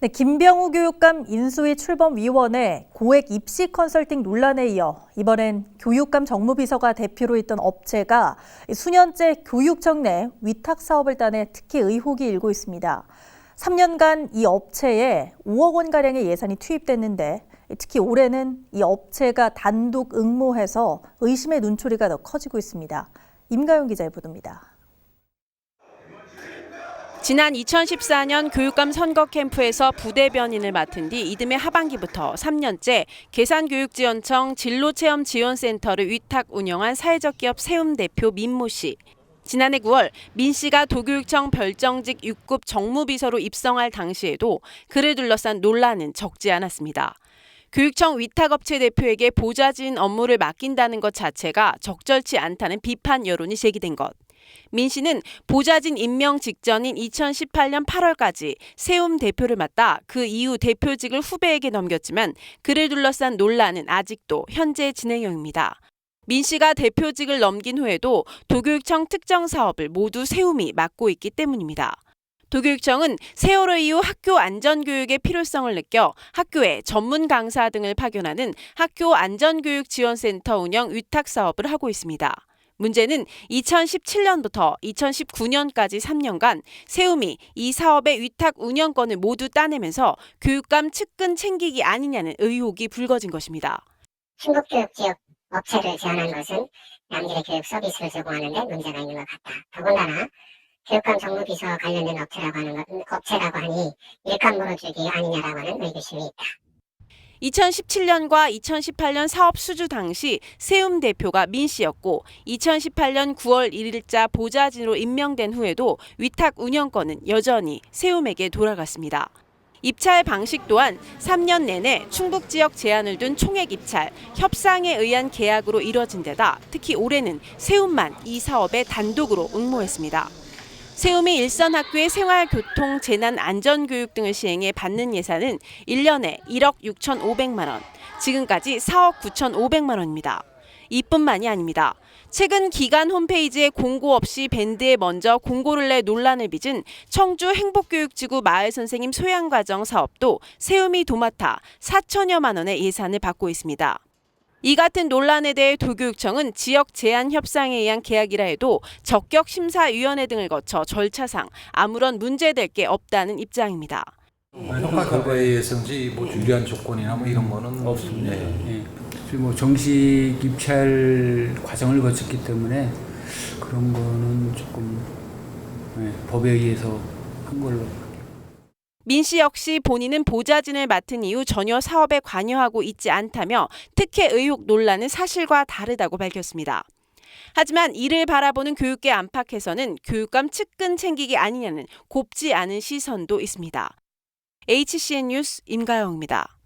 네, 김병우 교육감 인수위 출범위원회 고액 입시 컨설팅 논란에 이어 이번엔 교육감 정무비서가 대표로 있던 업체가 수년째 교육청 내 위탁 사업을 따내 특히 의혹이 일고 있습니다. 3년간 이 업체에 5억 원가량의 예산이 투입됐는데 특히 올해는 이 업체가 단독 응모해서 의심의 눈초리가 더 커지고 있습니다. 임가영 기자의 보도입니다. 지난 2014년 교육감 선거 캠프에서 부대변인을 맡은 뒤 이듬해 하반기부터 3년째 계산교육지원청 진로체험지원센터를 위탁 운영한 사회적 기업 세움 대표 민모 씨. 지난해 9월 민 씨가 도교육청 별정직 6급 정무비서로 입성할 당시에도 그를 둘러싼 논란은 적지 않았습니다. 교육청 위탁업체 대표에게 보좌진 업무를 맡긴다는 것 자체가 적절치 않다는 비판 여론이 제기된 것. 민 씨는 보좌진 임명 직전인 2018년 8월까지 세움 대표를 맡다 그 이후 대표직을 후배에게 넘겼지만 그를 둘러싼 논란은 아직도 현재 진행형입니다. 민 씨가 대표직을 넘긴 후에도 도교육청 특정 사업을 모두 세움이 맡고 있기 때문입니다. 도교육청은 세월호 이후 학교 안전교육의 필요성을 느껴 학교에 전문 강사 등을 파견하는 학교 안전교육지원센터 운영 위탁 사업을 하고 있습니다. 문제는 2017년부터 2019년까지 3년간 세움이 이 사업의 위탁 운영권을 모두 따내면서 교육감 측근 챙기기 아니냐는 의혹이 불거진 것입니다. 충북교육 지역 업체를 제안한 것은 양질의 교육 서비스를 제공하는 데 문제가 있는 것 같다. 더군다나 교육감 정무비서 관련된 업체라고 하니 일감 물어주기 아니냐라고 하는 의구심이 있다. 2017년과 2018년 사업 수주 당시 세움 대표가 민 씨였고 2018년 9월 1일자 보좌진으로 임명된 후에도 위탁 운영권은 여전히 세움에게 돌아갔습니다. 입찰 방식 또한 3년 내내 충북 지역 제한을 둔 총액 입찰, 협상에 의한 계약으로 이뤄진 데다 특히 올해는 세움만 이 사업에 단독으로 응모했습니다. 세움이 일선 학교의 생활교통, 재난, 안전교육 등을 시행해 받는 예산은 1년에 1억 6,500만 원, 지금까지 4억 9,500만 원입니다. 이뿐만이 아닙니다. 최근 기관 홈페이지에 공고 없이 밴드에 먼저 공고를 내 논란을 빚은 청주 행복교육지구 마을선생님 소양과정 사업도 세움이 도맡아 4천여만 원의 예산을 받고 있습니다. 이 같은 논란에 대해 도교육청은 지역 제한 협상에 의한 계약이라 해도 적격심사위원회 등을 거쳐 절차상 아무런 문제될 게 없다는 입장입니다. 효과 결과에 의해서인지 유리한 조건이나 이런 거는 없습니다. 예. 정식 입찰 과정을 거쳤기 때문에 그런 거는 조금 법에 의해서 한 걸로. 민 씨 역시 본인은 보좌진을 맡은 이후 전혀 사업에 관여하고 있지 않다며 특혜 의혹 논란은 사실과 다르다고 밝혔습니다. 하지만 이를 바라보는 교육계 안팎에서는 교육감 측근 챙기기 아니냐는 곱지 않은 시선도 있습니다. HCN 뉴스 임가영입니다.